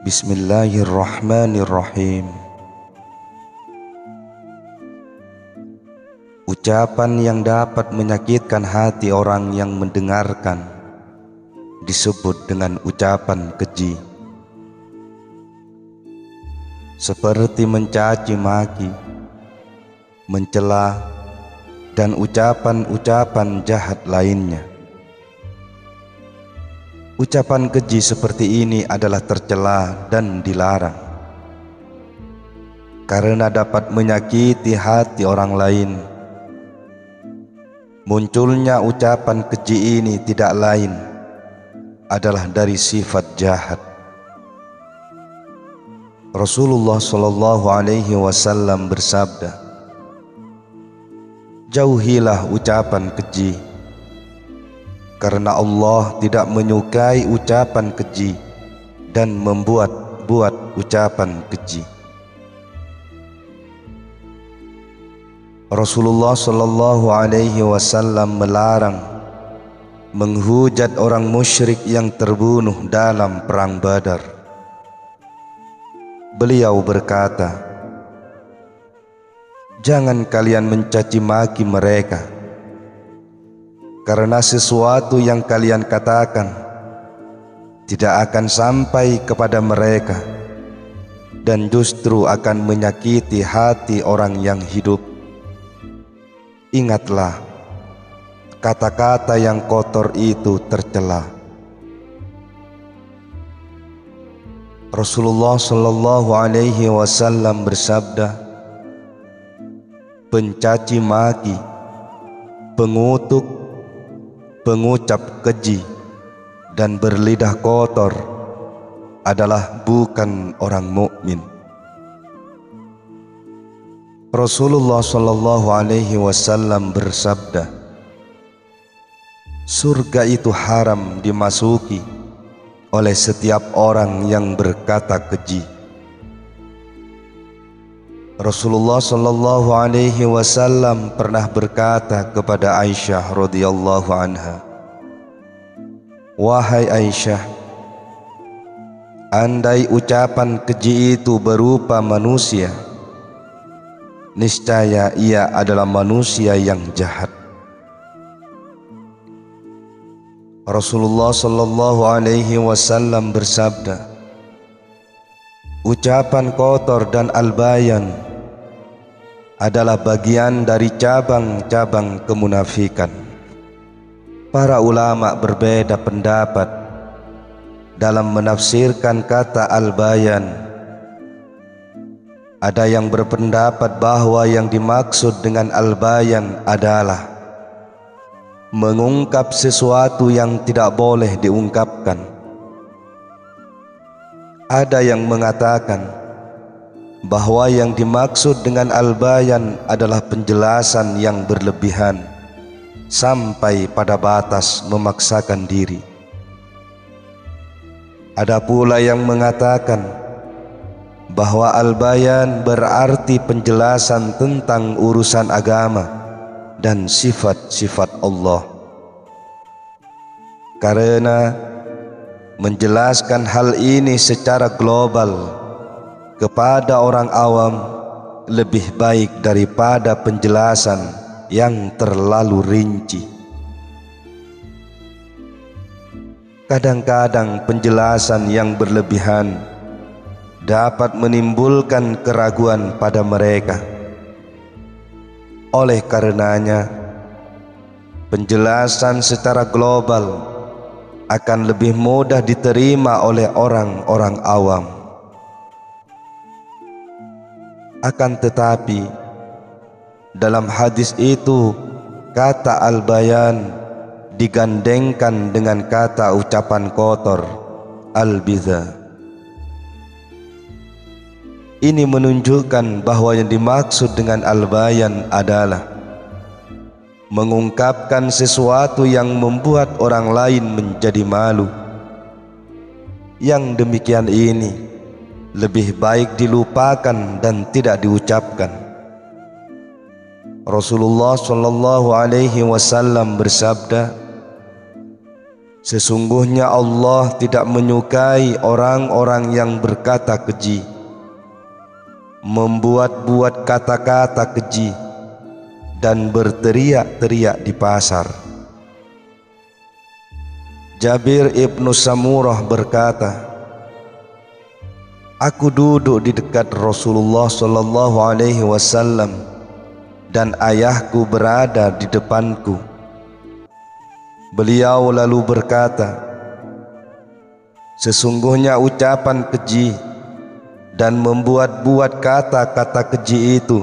Bismillahirrahmanirrahim. Ucapan yang dapat menyakitkan hati orang yang mendengarkan disebut dengan ucapan keji, seperti mencaci maki, mencela, dan ucapan-ucapan jahat lainnya. Ucapan keji seperti ini adalah tercela dan dilarang, karena dapat menyakiti hati orang lain. Munculnya ucapan keji ini tidak lain adalah dari sifat jahat. Rasulullah Shallallahu Alaihi Wasallam bersabda, "Jauhilah ucapan keji, karena Allah tidak menyukai ucapan keji dan membuat-buat ucapan keji." Rasulullah Shallallahu Alaihi Wasallam melarang menghujat orang musyrik yang terbunuh dalam perang Badar. Beliau berkata, "Jangan kalian mencaci maki mereka, karena sesuatu yang kalian katakan tidak akan sampai kepada mereka dan justru akan menyakiti hati orang yang hidup. Ingatlah, kata-kata yang kotor itu tercela." Rasulullah Shallallahu Alaihi Wasallam bersabda, "Pencaci maki, pengutuk, pengucap keji, dan berlidah kotor adalah bukan orang mukmin." Rasulullah Shallallahu Alaihi Wasallam bersabda, "Surga itu haram dimasuki oleh setiap orang yang berkata keji." Rasulullah Shallallahu Alaihi Wasallam pernah berkata kepada Aisyah radhiyallahu anha, "Wahai Aisyah, andai ucapan keji itu berupa manusia, niscaya ia adalah manusia yang jahat." Rasulullah Shallallahu Alaihi Wasallam bersabda, "Ucapan kotor dan albayan adalah bagian dari cabang-cabang kemunafikan." Para ulama berbeda pendapat dalam menafsirkan kata albayan. Ada yang berpendapat bahwa yang dimaksud dengan albayan adalah mengungkap sesuatu yang tidak boleh diungkapkan. Ada yang mengatakan bahwa yang dimaksud dengan albayan adalah penjelasan yang berlebihan sampai pada batas memaksakan diri. Ada pula yang mengatakan bahwa albayan berarti penjelasan tentang urusan agama dan sifat-sifat Allah, karena menjelaskan hal ini secara global kepada orang awam lebih baik daripada penjelasan yang terlalu rinci. Kadang-kadang penjelasan yang berlebihan dapat menimbulkan keraguan pada mereka. Oleh karenanya, penjelasan secara global akan lebih mudah diterima oleh orang-orang awam. Akan tetapi, dalam hadis itu kata al-bayan digandengkan dengan kata ucapan kotor, al-bidha. Ini menunjukkan bahwa yang dimaksud dengan al-bayan adalah mengungkapkan sesuatu yang membuat orang lain menjadi malu. Yang demikian ini lebih baik dilupakan dan tidak diucapkan. Rasulullah Shallallahu Alaihi Wasallam bersabda, Sesungguhnya Allah tidak menyukai orang-orang yang berkata keji, membuat-buat kata-kata keji, dan berteriak-teriak di pasar. Jabir ibnu Samurah berkata, aku duduk di dekat Rasulullah sallallahu alaihi wasallam dan ayahku berada di depanku. Beliau lalu berkata, sesungguhnya ucapan keji dan membuat-buat kata-kata keji itu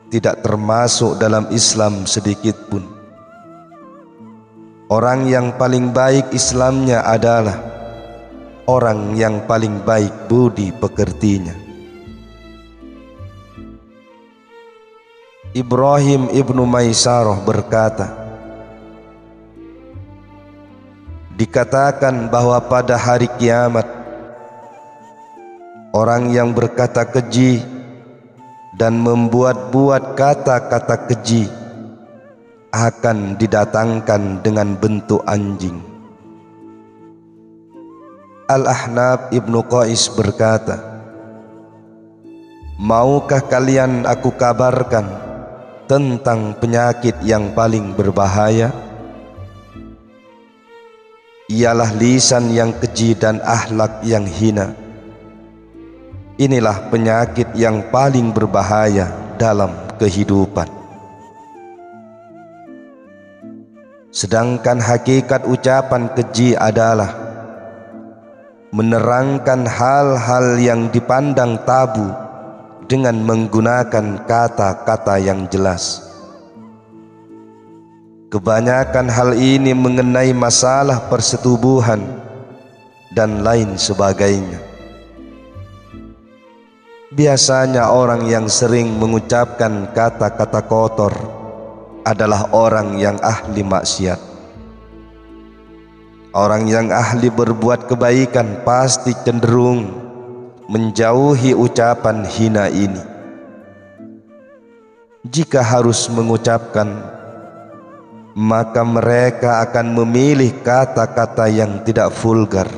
tidak termasuk dalam Islam sedikit pun. Orang yang paling baik Islamnya adalah orang yang paling baik budi pekertinya. Ibrahim ibnu Maisarah berkata, dikatakan bahwa pada hari kiamat orang yang berkata keji dan membuat-buat kata-kata keji akan didatangkan dengan bentuk anjing. Al-Ahnaf ibnu Qais berkata, maukah kalian aku kabarkan tentang penyakit yang paling berbahaya? Ialah lisan yang keji dan akhlak yang hina. Inilah penyakit yang paling berbahaya dalam kehidupan. Sedangkan hakikat ucapan keji adalah menerangkan hal-hal yang dipandang tabu dengan menggunakan kata-kata yang jelas. Kebanyakan hal ini mengenai masalah persetubuhan dan lain sebagainya. Biasanya orang yang sering mengucapkan kata-kata kotor adalah orang yang ahli maksiat. Orang yang ahli berbuat kebaikan pasti cenderung menjauhi ucapan hina ini. Jika harus mengucapkan, maka mereka akan memilih kata-kata yang tidak vulgar.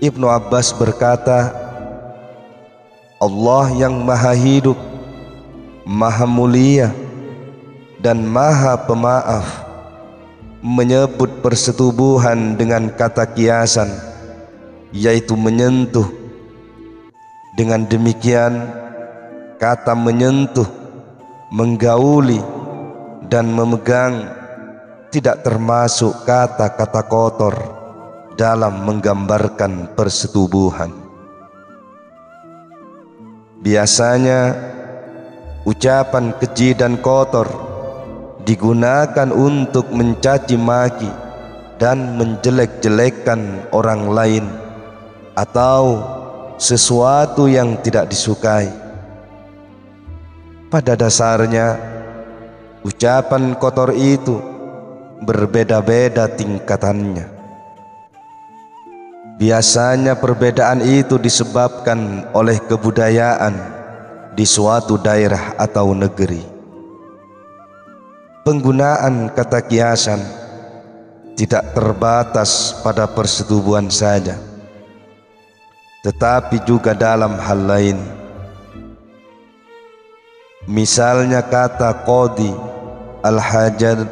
Ibnu Abbas berkata, Allah yang maha hidup, maha mulia, dan maha pemaaf menyebut persetubuhan dengan kata kiasan, yaitu menyentuh. Dengan demikian, kata menyentuh, menggauli, dan memegang tidak termasuk kata-kata kotor dalam menggambarkan persetubuhan. Biasanya ucapan keji dan kotor digunakan untuk mencaci maki dan menjelek-jelekkan orang lain atau sesuatu yang tidak disukai. Pada dasarnya, ucapan kotor itu berbeda-beda tingkatannya. Biasanya perbedaan itu disebabkan oleh kebudayaan di suatu daerah atau negeri. Penggunaan kata kiasan tidak terbatas pada persetubuhan saja, tetapi juga dalam hal lain. Misalnya kata qadi al-hajat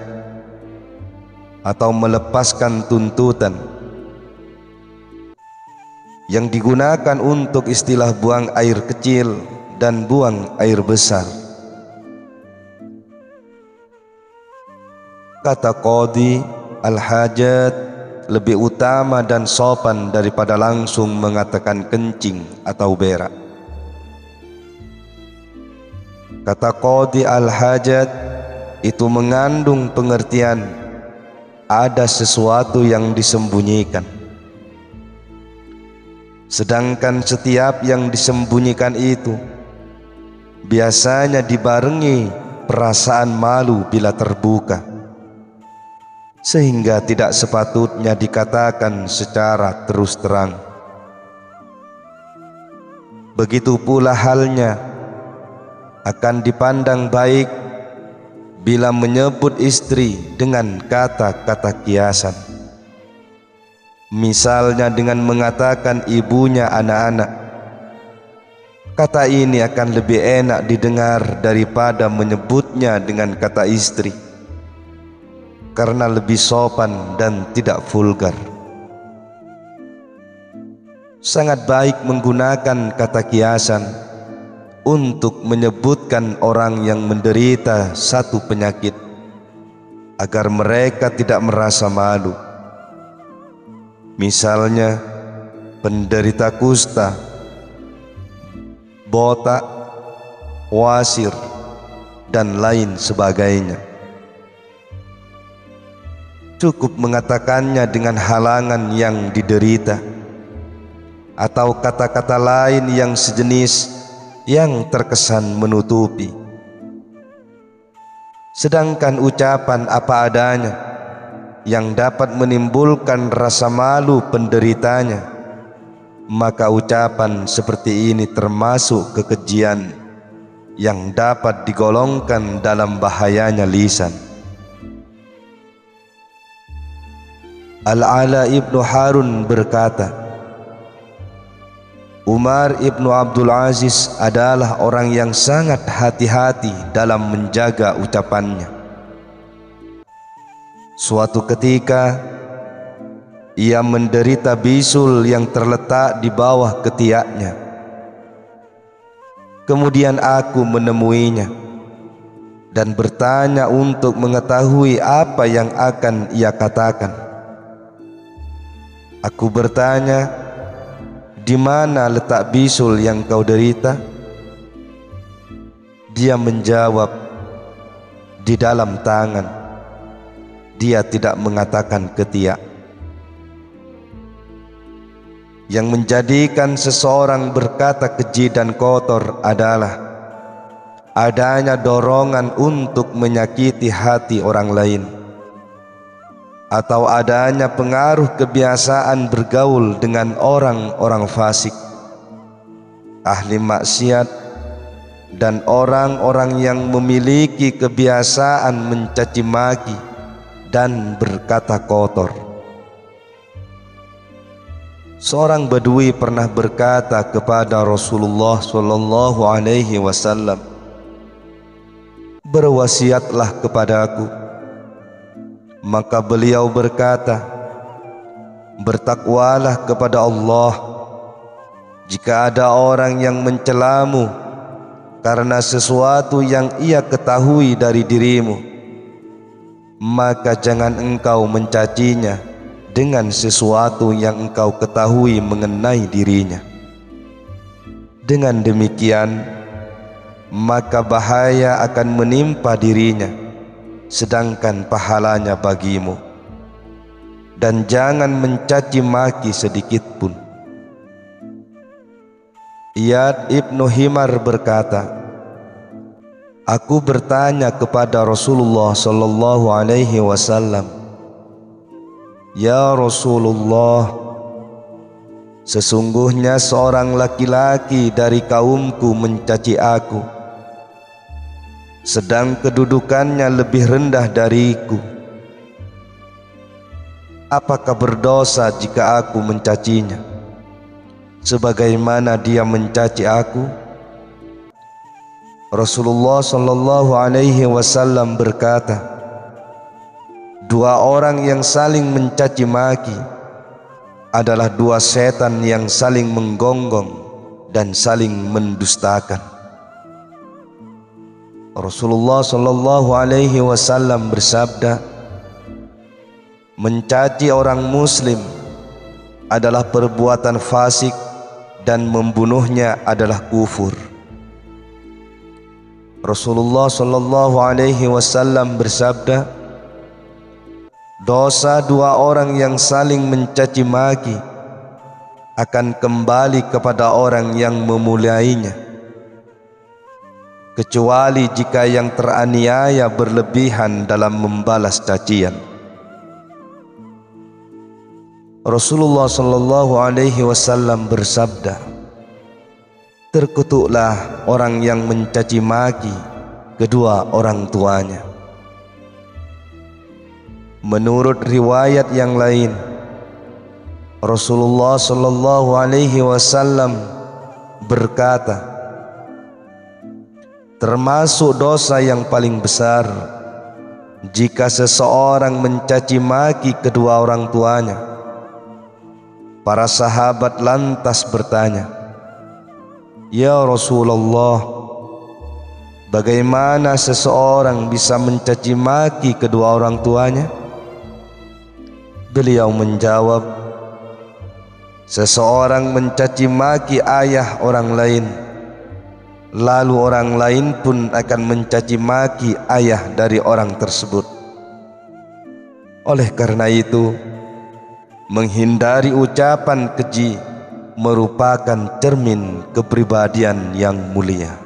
atau melepaskan tuntutan yang digunakan untuk istilah buang air kecil dan buang air besar. Kata qadi al-hajat lebih utama dan sopan daripada langsung mengatakan kencing atau berak. Kata qadi al-hajat itu mengandung pengertian ada sesuatu yang disembunyikan. Sedangkan setiap yang disembunyikan itu biasanya dibarengi perasaan malu bila terbuka, sehingga tidak sepatutnya dikatakan secara terus terang. Begitu pula halnya akan dipandang baik bila menyebut istri dengan kata-kata kiasan. Misalnya dengan mengatakan ibunya anak-anak. Kata ini akan lebih enak didengar daripada menyebutnya dengan kata istri, karena lebih sopan dan tidak vulgar. Sangat baik menggunakan kata kiasan untuk menyebutkan orang yang menderita satu penyakit, agar mereka tidak merasa malu. Misalnya penderita kusta, botak, wasir, dan lain sebagainya. Cukup mengatakannya dengan halangan yang diderita atau kata-kata lain yang sejenis yang terkesan menutupi. Sedangkan ucapan apa adanya yang dapat menimbulkan rasa malu penderitanya, maka ucapan seperti ini termasuk kekejian yang dapat digolongkan dalam bahayanya lisan. Al-Ala ibnu Harun berkata, Umar ibnu Abdul Aziz adalah orang yang sangat hati-hati dalam menjaga ucapannya. Suatu ketika ia menderita bisul yang terletak di bawah ketiaknya. Kemudian aku menemuinya dan bertanya untuk mengetahui apa yang akan ia katakan. Aku bertanya, "Di mana letak bisul yang kau derita?" Dia menjawab, "Di dalam tangan." Dia tidak mengatakan ketiak. Yang menjadikan seseorang berkata keji dan kotor adalah adanya dorongan untuk menyakiti hati orang lain, atau adanya pengaruh kebiasaan bergaul dengan orang-orang fasik, ahli maksiat, dan orang-orang yang memiliki kebiasaan mencaci maki dan berkata kotor. Seorang Badui pernah berkata kepada Rasulullah sallallahu alaihi wasallam, "Berwasiatlah kepadaku." Maka beliau berkata, "Bertakwalah kepada Allah. Jika ada orang yang mencelamu karena sesuatu yang ia ketahui dari dirimu, maka jangan engkau mencacinya dengan sesuatu yang engkau ketahui mengenai dirinya. Dengan demikian, maka bahaya akan menimpa dirinya, sedangkan pahalanya bagimu. Dan jangan mencaci maki sedikit pun." Iyad ibnu Himar berkata, "Aku bertanya kepada Rasulullah sallallahu alaihi wasallam, 'Ya Rasulullah, sesungguhnya seorang laki-laki dari kaumku mencaci aku, sedang kedudukannya lebih rendah dariku. Apakah berdosa jika aku mencacinya sebagaimana dia mencaci aku?' Rasulullah sallallahu alaihi wasallam berkata, "Dua orang yang saling mencaci maki adalah dua setan yang saling menggonggong dan saling mendustakan." Rasulullah sallallahu alaihi wasallam bersabda, "Mencaci orang muslim adalah perbuatan fasik dan membunuhnya adalah kufur." Rasulullah sallallahu alaihi wasallam bersabda, "Dosa dua orang yang saling mencaci maki akan kembali kepada orang yang memulainya, kecuali jika yang teraniaya berlebihan dalam membalas cacian." Rasulullah sallallahu alaihi wasallam bersabda, "Terkutuklah orang yang mencaci maki kedua orang tuanya." Menurut riwayat yang lain, Rasulullah sallallahu alaihi wasallam berkata, termasuk dosa yang paling besar jika seseorang mencaci maki kedua orang tuanya. Para sahabat lantas bertanya, "Ya Rasulullah, bagaimana seseorang bisa mencaci maki kedua orang tuanya?" Beliau menjawab, seseorang mencaci maki ayah orang lain, lalu orang lain pun akan mencaci maki ayah dari orang tersebut. Oleh karena itu, menghindari ucapan keji merupakan cermin kepribadian yang mulia.